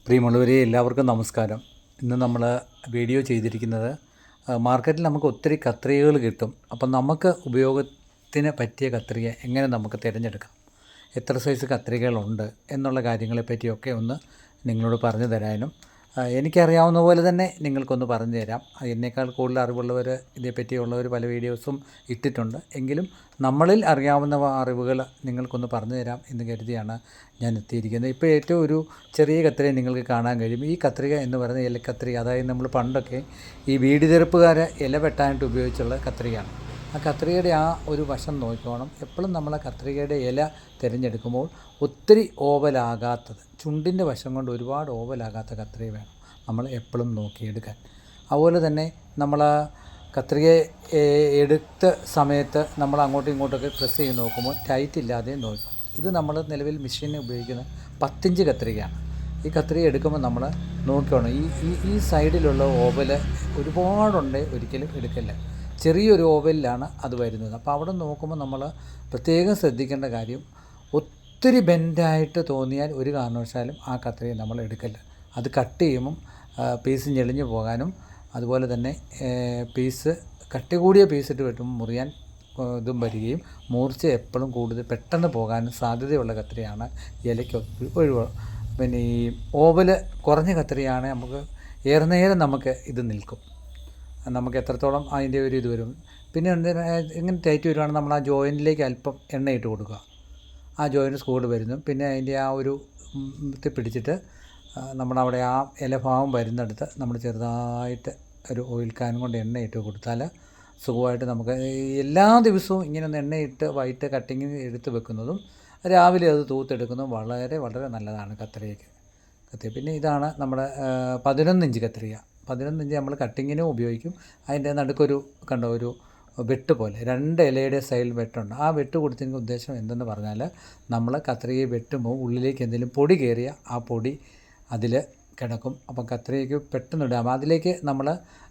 പ്രിയമുള്ളവരെ എല്ലാവർക്കും നമസ്കാരം. ഇന്ന് നമ്മൾ വീഡിയോ ചെയ്തിരിക്കുന്നത് മാർക്കറ്റിൽ നമുക്ക് ഒത്തിരി കത്രികകൾ കിട്ടും. അപ്പം നമുക്ക് ഉപയോഗത്തിന് പറ്റിയ കത്രിക എങ്ങനെ നമുക്ക് തിരഞ്ഞെടുക്കാം, എത്ര സൈസ് കത്രികകളുണ്ട് എന്നുള്ള കാര്യങ്ങളെപ്പറ്റിയൊക്കെ ഒന്ന് നിങ്ങളോട് പറഞ്ഞു തരാനും എനിക്കറിയാവുന്ന പോലെ തന്നെ നിങ്ങൾക്കൊന്ന് പറഞ്ഞു തരാം. എന്നേക്കാൾ കൂടുതൽ അറിവുള്ളവർ ഇതേപ്പറ്റിയുള്ളവർ പല വീഡിയോസും ഇട്ടിട്ടുണ്ട്. എങ്കിലും നമ്മളിൽ അറിയാവുന്ന അറിവുകൾ നിങ്ങൾക്കൊന്ന് പറഞ്ഞു തരാം എന്ന് കരുതിയാണ് ഞാൻ എത്തിയിരിക്കുന്നത്. ഇപ്പോൾ ഏറ്റവും ഒരു ചെറിയ കത്രിക നിങ്ങൾക്ക് കാണാൻ കഴിയും. ഈ കത്രിക എന്ന് പറയുന്നത് ഇലക്കത്രിക, അതായത് നമ്മൾ പണ്ടൊക്കെ ഈ വീട് തെറുപ്പുകാർ ഇല വെട്ടാനായിട്ട് ഉപയോഗിച്ചുള്ള കത്രികയാണ്. ആ കത്രികയുടെ ആ ഒരു വശം നോക്കിക്കോണം. എപ്പോഴും നമ്മൾ ആ കത്രികയുടെ ഇല തിരഞ്ഞെടുക്കുമ്പോൾ ഒത്തിരി ഓവലാകാത്തത്, ചുണ്ടിൻ്റെ വശം കൊണ്ട് ഒരുപാട് ഓവലാകാത്ത കത്രിക വേണം നമ്മൾ എപ്പോഴും നോക്കിയെടുക്കാൻ. അതുപോലെ തന്നെ നമ്മൾ കത്രിക എടുത്ത സമയത്ത് നമ്മൾ അങ്ങോട്ടും ഇങ്ങോട്ടൊക്കെ പ്രസ് ചെയ്ത് നോക്കുമ്പോൾ ടൈറ്റ് ഇല്ലാതെ നോക്കും. ഇത് നമ്മൾ നിലവിൽ മെഷീനിൽ ഉപയോഗിക്കുന്ന 10 ഇഞ്ച് കത്രികയാണ്. ഈ കത്രിക എടുക്കുമ്പോൾ നമ്മൾ നോക്കണം, ഈ സൈഡിലുള്ള ഓവൽ ഒരുപാടുണ്ട്, ഒരിക്കലും എടുക്കില്ല. ചെറിയൊരു ഓവലിലാണ് അത് വരുന്നത്. അപ്പോൾ അവിടെ നോക്കുമ്പോൾ നമ്മൾ പ്രത്യേകം ശ്രദ്ധിക്കേണ്ട കാര്യം, ഒത്തിരി ബെൻഡായിട്ട് തോന്നിയാൽ ഒരു കാരണവശാലും ആ കത്രിക നമ്മൾ എടുക്കില്ല. അത് കട്ട് ചെയ്യുമ്പം പീസ് ഞെളിഞ്ഞു പോകാനും അതുപോലെ തന്നെ പീസ് കട്ടി കൂടിയ പീസിട്ട് വെട്ടുമ്പോൾ മുറിയാൻ ഇതും വരികയും മൂർച്ച എപ്പോഴും കൂടുതൽ പെട്ടെന്ന് പോകാനും സാധ്യതയുള്ള കത്രികയാണ് ഇലയ്ക്ക് ഒഴിവ്. പിന്നെ ഈ ഓവൽ കുറഞ്ഞ കത്രികയാണ് നമുക്ക് ഏറെ നേരം നമുക്ക് ഇത് നിൽക്കും, നമുക്ക് എത്രത്തോളം അതിൻ്റെ ഒരു ഇത് വരും. പിന്നെ എങ്ങനെ ടൈറ്റ് വരുവാണെങ്കിൽ നമ്മൾ ആ ജോയിൻറ്റിലേക്ക് അല്പം എണ്ണയിട്ട് കൊടുക്കുക. ആ ജോയിൻറ്റ് സ്കൂളിൽ വരുന്നു. പിന്നെ അതിൻ്റെ ആ ഒരു പിടിച്ചിട്ട് നമ്മളവിടെ ആ ഇലഭാഗം വരുന്നിടത്ത് നമ്മൾ ചെറുതായിട്ട് ഒരു ഓയിൽ കാൻ കൊണ്ട് എണ്ണയിട്ട് കൊടുത്താൽ സുഖമായിട്ട് നമുക്ക് എല്ലാ ദിവസവും ഇങ്ങനെ ഒന്ന് എണ്ണയിട്ട് വൈകിട്ട് കട്ടിങ്ങിന് എടുത്ത് വെക്കുന്നതും രാവിലെ അത് തൂത്തെടുക്കുന്നതും വളരെ വളരെ നല്ലതാണ് കത്രികയ്ക്ക്. പിന്നെ ഇതാണ് നമ്മുടെ 11 ഇഞ്ച് കത്രിക. 11 ഇഞ്ച് നമ്മൾ കട്ടിങ്ങിനും ഉപയോഗിക്കും. അതിൻ്റെ നടുക്കൊരു കണ്ടോ ഒരു വെട്ട് പോലെ 2 ഇലയുടെ സൈഡിൽ വെട്ടുണ്ട്. ആ വെട്ട് കൊടുത്തതിൻ്റെ ഉദ്ദേശം എന്തെന്ന് പറഞ്ഞാൽ, നമ്മൾ കത്രികയെ വെട്ടുമ്പോൾ ഉള്ളിലേക്ക് എന്തെങ്കിലും പൊടി കയറിയ ആ പൊടി അതിൽ കിടക്കും. അപ്പം കത്രികയ്ക്ക് പെട്ടെന്ന് ഇടാം. അതിലേക്ക് നമ്മൾ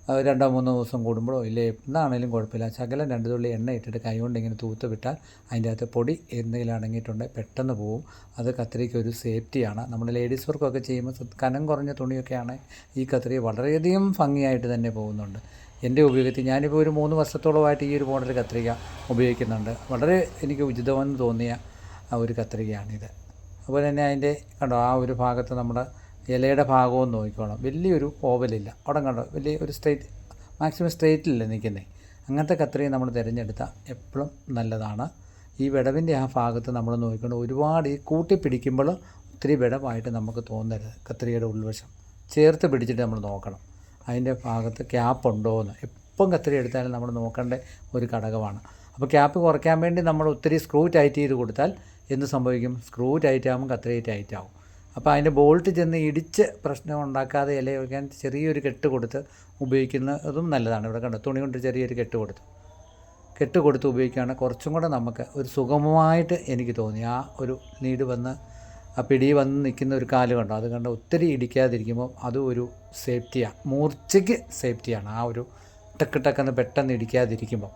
2-3 ദിവസം കൂടുമ്പോഴോ ഇല്ലേ എന്താണേലും കുഴപ്പമില്ല, ശകലം 2 തുള്ളി എണ്ണ ഇട്ടിട്ട് കൈ കൊണ്ട് ഇങ്ങനെ തൂത്ത് വിട്ടാൽ അതിൻ്റെ അകത്ത് പൊടി എന്തെങ്കിലും അടങ്ങിയിട്ടുണ്ടെങ്കിൽ പെട്ടെന്ന് പോവും. അത് കത്രികയ്ക്ക് ഒരു സേഫ്റ്റിയാണ്. നമ്മൾ ലേഡീസ് വർക്കൊക്കെ ചെയ്യുമ്പോൾ കനം കുറഞ്ഞ തുണിയൊക്കെയാണ് ഈ കത്രിക വളരെയധികം ഭംഗിയായിട്ട് തന്നെ പോകുന്നുണ്ട്. എൻ്റെ ഉപയോഗത്തിൽ ഞാനിപ്പോൾ ഒരു 3 വർഷത്തോളമായിട്ട് ഈ ഒരു മോഡൽ കത്രിക ഉപയോഗിക്കുന്നുണ്ട്. വളരെ എനിക്ക് ഉചിതമെന്ന് തോന്നിയ ഒരു കത്രികയാണിത്. അതുപോലെ തന്നെ അതിൻ്റെ കണ്ടോ ആ ഒരു ഭാഗത്ത് നമ്മുടെ ഇലയുടെ ഭാഗവും നോക്കിക്കോണം, വലിയൊരു ഓവലില്ല. അവിടെ കണ്ടോ വലിയ ഒരു സ്ട്രെയിറ്റ്, മാക്സിമം സ്ട്രെയിറ്റിലല്ല നിൽക്കുന്നത്. അങ്ങനത്തെ കത്രിക നമ്മൾ തിരഞ്ഞെടുത്താൽ എപ്പോഴും നല്ലതാണ്. ഈ വിടവിൻ്റെ ആ ഭാഗത്ത് നമ്മൾ നോക്കിക്കൊണ്ട് ഒരുപാട് ഈ കൂട്ടി പിടിക്കുമ്പോൾ ഒത്തിരി വിടവായിട്ട് നമുക്ക് തോന്നരുത്. കത്രികയുടെ ഉൾവശം ചേർത്ത് പിടിച്ചിട്ട് നമ്മൾ നോക്കണം അതിൻ്റെ ഭാഗത്ത് ക്യാപ്പ് ഉണ്ടോ എന്ന്. എപ്പം കത്രിക എടുത്താലും നമ്മൾ നോക്കേണ്ട ഒരു ഘടകമാണ്. അപ്പോൾ ക്യാപ്പ് കുറയ്ക്കാൻ വേണ്ടി നമ്മൾ ഒത്തിരി സ്ക്രൂ ടൈറ്റ് ചെയ്ത് കൊടുത്താൽ എന്ത് സംഭവിക്കും? സ്ക്രൂ ടൈറ്റ് ആകുമ്പോൾ കത്രിക ടൈറ്റ് ആവും. അപ്പോൾ അതിൻ്റെ ബോൾട്ട് ചെന്ന് ഇടിച്ച് പ്രശ്നം ഉണ്ടാക്കാതെ ഇല വയ്ക്കാൻ ചെറിയൊരു കെട്ട് കൊടുത്ത് ഉപയോഗിക്കുന്നതും നല്ലതാണ്. ഇവിടെ കണ്ടോ തുണി കൊണ്ട് ചെറിയൊരു കെട്ട് കൊടുത്ത് ഉപയോഗിക്കുകയാണെങ്കിൽ കുറച്ചും കൂടെ നമുക്ക് ഒരു സുഗമമായിട്ട് എനിക്ക് തോന്നി. ആ ഒരു നീട് വന്ന് ആ പിടി വന്ന് നിൽക്കുന്ന ഒരു കാല് കണ്ടോ, അത് കണ്ടോ ഒത്തിരി ഇടിക്കാതിരിക്കുമ്പോൾ അതും ഒരു സേഫ്റ്റിയാണ്, മൂർച്ചയ്ക്ക് സേഫ്റ്റിയാണ്. ആ ഒരു ടക്കെന്ന് പെട്ടെന്ന് ഇടിക്കാതിരിക്കുമ്പോൾ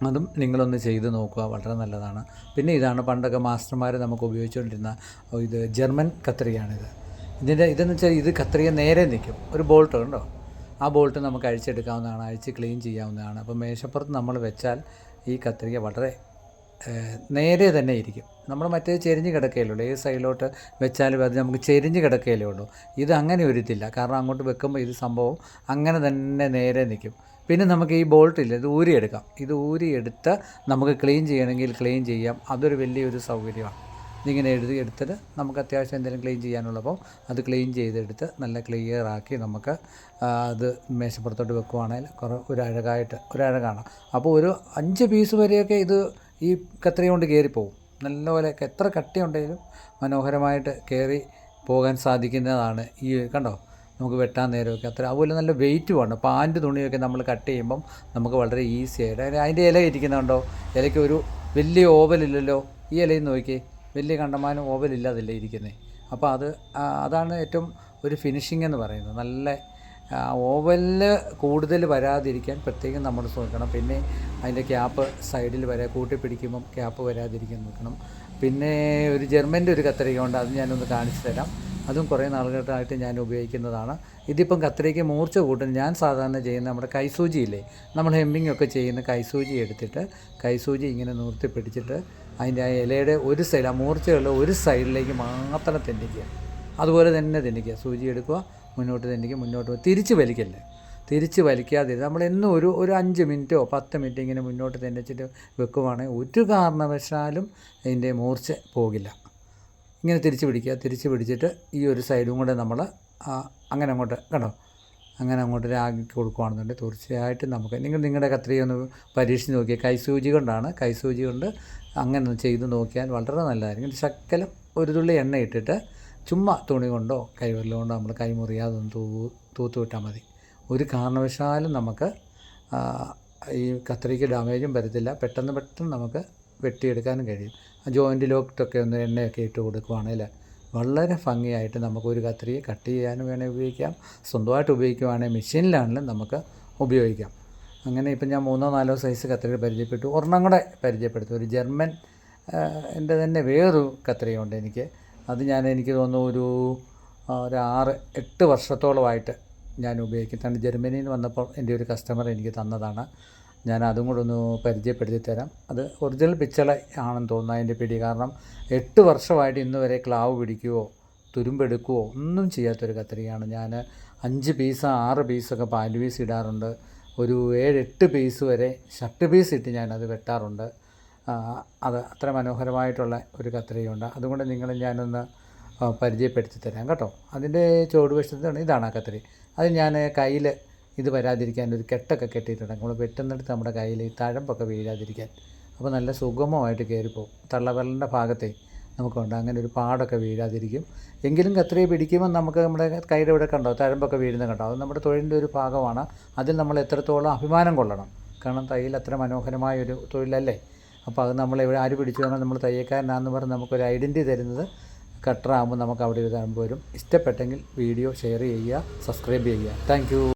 അതും നിങ്ങളൊന്ന് ചെയ്ത് നോക്കുക, വളരെ നല്ലതാണ്. പിന്നെ ഇതാണ് പണ്ടൊക്കെ മാസ്റ്റർമാർ നമുക്ക് ഉപയോഗിച്ചുകൊണ്ടിരുന്ന ഇത് ജർമ്മൻ കത്രികയാണിത്. ഇതെന്ന് വെച്ചാൽ ഇത് കത്രിക നേരെ നിൽക്കും. ഒരു ബോൾട്ട് ഉണ്ടോ, ആ ബോൾട്ട് നമുക്ക് അഴിച്ചെടുക്കാവുന്നതാണ്, അഴിച്ച് ക്ലീൻ ചെയ്യാവുന്നതാണ്. അപ്പോൾ മേശപ്പുറത്ത് നമ്മൾ വെച്ചാൽ ഈ കത്രിക വളരെ നേരെ തന്നെ ഇരിക്കും. നമ്മൾ മറ്റേ ചെരിഞ്ഞ് കിടക്കുകയല്ലേ ഉള്ളൂ, ഏത് സൈഡിലോട്ട് വെച്ചാലും അത് നമുക്ക് ചെരിഞ്ഞ് കിടക്കുകയല്ലേ ഉള്ളൂ. ഇത് അങ്ങനെ ഒരിതില്ല, കാരണം അങ്ങോട്ട് വെക്കുമ്പോൾ ഇത് സംഭവം അങ്ങനെ തന്നെ നേരെ നിൽക്കും. പിന്നെ നമുക്ക് ഈ ബോൾട്ടില്ല, ഇത് ഊരിയെടുക്കാം. ഇത് ഊരിയെടുത്ത് നമുക്ക് ക്ലീൻ ചെയ്യണമെങ്കിൽ ക്ലീൻ ചെയ്യാം. അതൊരു വലിയൊരു സൗകര്യമാണ്. ഇതിങ്ങനെ എടുത്തിട്ട് നമുക്ക് അത്യാവശ്യം എന്തെങ്കിലും ക്ലീൻ ചെയ്യാനുള്ളപ്പോൾ അത് ക്ലീൻ ചെയ്തെടുത്ത് നല്ല ക്ലിയറാക്കി നമുക്ക് അത് മേശപ്പുറത്തോട്ട് വെക്കുവാണെങ്കിൽ ഒരു അഴകാണ്. അപ്പോൾ ഒരു 5 പീസ് വരെയൊക്കെ ഇത് ഈ കത്രിക കൊണ്ട് കയറിപ്പോവും. നല്ലപോലെ എത്ര കട്ടിയുണ്ടെങ്കിലും മനോഹരമായിട്ട് കയറി പോകാൻ സാധിക്കുന്നതാണ്. ഈ കണ്ടോ നമുക്ക് വെട്ടാൻ നേരമൊക്കെ അത്ര. അതുപോലെ നല്ല വെയിറ്റുമാണ്. പാൻറ്റ് തുണിയൊക്കെ നമ്മൾ കട്ട് ചെയ്യുമ്പം നമുക്ക് വളരെ ഈസി ആയിട്ട് അതിൻ്റെ ഇല ഇരിക്കുന്നുണ്ടോ, ഇലയ്ക്ക് ഒരു വലിയ ഓവലില്ലല്ലോ. ഈ ഇലയിൽ നോക്കി വലിയ കണ്ടമാനം ഓവലില്ലാതല്ലേ ഇരിക്കുന്നത്. അപ്പോൾ അതാണ് ഏറ്റവും ഒരു ഫിനിഷിംഗ് എന്ന് പറയുന്നത്. നല്ല ഓവലിൽ കൂടുതൽ വരാതിരിക്കാൻ പ്രത്യേകം നമ്മൾ ശ്രമിക്കണം. പിന്നെ അതിൻ്റെ ക്യാപ്പ് സൈഡിൽ കൂട്ടി പിടിക്കുമ്പം ക്യാപ്പ് വരാതിരിക്കാൻ നോക്കണം. പിന്നെ ഒരു ജർമ്മൻ്റെ ഒരു കത്രിക ഉണ്ട്, അത് ഞാനൊന്ന് കാണിച്ചു തരാം. അതും കുറേ നാളുകളായിട്ട് ഞാൻ ഉപയോഗിക്കുന്നതാണ്. ഇതിപ്പം കത്രിക്ക് മൂർച്ച കൂട്ടും. ഞാൻ സാധാരണ ചെയ്യുന്ന നമ്മുടെ കൈസൂചിയില്ലേ, നമ്മൾ ഹെമ്മിങ് ഒക്കെ ചെയ്യുന്ന കൈസൂചി എടുത്തിട്ട് കൈസൂചി ഇങ്ങനെ നൂർത്തി പിടിച്ചിട്ട് അതിൻ്റെ ആ ഇലയുടെ ഒരു സൈഡ്, ആ മൂർച്ചയുള്ള ഒരു സൈഡിലേക്ക് മാത്രം തെന്നിക്കുക. അതുപോലെ തന്നെ തെന്നിക്കുക. സൂചി എടുക്കുക, മുന്നോട്ട് തെന്നിക്കുക, മുന്നോട്ട് തിരിച്ച് വലിക്കല്ലേ. തിരിച്ച് വലിക്കാതെ നമ്മളെന്നും ഒരു 5 മിനിറ്റോ 10 മിനിറ്റ് ഇങ്ങനെ മുന്നോട്ട് തെന്നിച്ചിട്ട് വെക്കുവാണെങ്കിൽ ഒരു കാരണവശാലും അതിൻ്റെ മൂർച്ച പോകില്ല. ഇങ്ങനെ തിരിച്ച് പിടിക്കുക. തിരിച്ച് പിടിച്ചിട്ട് ഈ ഒരു സൈഡും കൂടെ നമ്മൾ അങ്ങനെ അങ്ങോട്ട് കണ്ടോ, അങ്ങനെ അങ്ങോട്ട് രാഗി കൊടുക്കുകയാണെന്നുണ്ടെങ്കിൽ തീർച്ചയായിട്ടും നമുക്ക് നിങ്ങളുടെ കത്രിക ഒന്ന് പരീക്ഷിച്ച് നോക്കിയാൽ കൈസൂചി കൊണ്ട് അങ്ങനെ ചെയ്ത് നോക്കിയാൽ വളരെ നല്ലതായിരിക്കും. ശകലം ഒരു തുള്ളി എണ്ണ ഇട്ടിട്ട് ചുമ്മാ തുണി കൊണ്ടോ കൈവിരൽ കൊണ്ടോ നമ്മൾ കൈ മുറിയാതെ ഒന്ന് തൂത്ത് വിട്ടാൽ മതി. ഒരു കാരണവശാലും നമുക്ക് ഈ കത്രിക്ക് ഡാമേജും വരത്തില്ല. പെട്ടെന്ന് നമുക്ക് വെട്ടിയെടുക്കാനും കഴിയും. ജോയിൻറ്റിലോട്ടൊക്കെ ഒന്ന് എണ്ണയൊക്കെ ഇട്ട് കൊടുക്കുവാണെങ്കിൽ വളരെ ഭംഗിയായിട്ട് നമുക്കൊരു കത്രിക കട്ട് ചെയ്യാനും വേണമെങ്കിൽ ഉപയോഗിക്കാം. സ്വന്തമായിട്ട് ഉപയോഗിക്കുവാണെങ്കിൽ മെഷീനിലാണെങ്കിലും നമുക്ക് ഉപയോഗിക്കാം. അങ്ങനെ ഇപ്പം ഞാൻ 3-4 സൈസ് കത്രിക പരിചയപ്പെട്ടു. ഒരെണ്ണം കൂടെ പരിചയപ്പെടുത്തും. ഒരു ജർമ്മൻ എൻ്റെ തന്നെ വേറൊരു കത്രികയുണ്ട് എനിക്ക്. അത് എനിക്ക് തോന്നുന്നു ഒരു 6-8 വർഷത്തോളമായിട്ട് ഞാൻ ഉപയോഗിക്കും. ജർമ്മനിയിൽ നിന്ന് വന്നപ്പോൾ എൻ്റെ ഒരു കസ്റ്റമർ എനിക്ക് തന്നതാണ്. ഞാൻ അതും കൂടെ ഒന്ന് പരിചയപ്പെടുത്തി തരാം. അത് ഒറിജിനൽ പിച്ചള ആണെന്ന് തോന്നുന്നു അതിൻ്റെ പിടി. കാരണം 8 വർഷമായിട്ട് ഇന്ന് വരെ ക്ലാവ് പിടിക്കുകയോ തുരുമ്പെടുക്കുകയോ ഒന്നും ചെയ്യാത്തൊരു കത്രികയാണ്. ഞാൻ 5 പീസ് 6 പീസൊക്കെ പാൻറ്റ് പീസ് ഇടാറുണ്ട്. ഒരു 7-8 പീസ് വരെ ഷർട്ട് പീസ് ഇട്ട് ഞാനത് വെട്ടാറുണ്ട്. അത് അത്ര മനോഹരമായിട്ടുള്ള ഒരു കത്രികയുണ്ട്. അതുകൊണ്ട് ഞാനൊന്ന് പരിചയപ്പെടുത്തി തരാം കേട്ടോ. അതിൻ്റെ ചുവടുവശത്താണ് ഇതാണ് ആ കത്രി. അത് ഞാൻ കയ്യിൽ ഇത് വരാതിരിക്കാൻ ഒരു കെട്ടൊക്കെ കെട്ടിയിട്ടുണ്ട്. നമ്മൾ വെട്ടുന്നിടത്ത് നമ്മുടെ കയ്യിൽ ഈ തഴമ്പൊക്കെ വീഴാതിരിക്കാൻ. അപ്പോൾ നല്ല സുഗമമായിട്ട് കയറിപ്പോവും. തള്ളവിരലിൻ്റെ ഭാഗത്തെ നമുക്കുണ്ട് അങ്ങനെ ഒരു പാടൊക്കെ വീഴാതിരിക്കും. എങ്കിലും കത്രിക പിടിക്കുമ്പോൾ നമുക്ക് നമ്മുടെ കൈയുടെ ഇവിടെ കണ്ടോ തഴമ്പൊക്കെ വീഴുന്നത് കണ്ടോ. അത് നമ്മുടെ തൊഴിലിൻ്റെ ഒരു ഭാഗമാണ്. അതിൽ നമ്മൾ എത്രത്തോളം അഭിമാനം കൊള്ളണം. കാരണം തയ്യൽ അത്ര മനോഹരമായൊരു തൊഴിലല്ലേ. അപ്പോൾ അത് നമ്മളെവിടെ ആര് പിടിച്ചു പറഞ്ഞാൽ നമ്മൾ തയ്യൽക്കാരനാണെന്ന് പറഞ്ഞ് നമുക്കൊരു ഐഡൻറ്റിറ്റി തരുന്നത് കട്ടറാകുമ്പോൾ നമുക്ക് അവിടെ ഒരു തഴമ്പ് വരും. ഇഷ്ടപ്പെട്ടെങ്കിൽ വീഡിയോ ഷെയർ ചെയ്യുക, സബ്സ്ക്രൈബ് ചെയ്യുക. Thank you.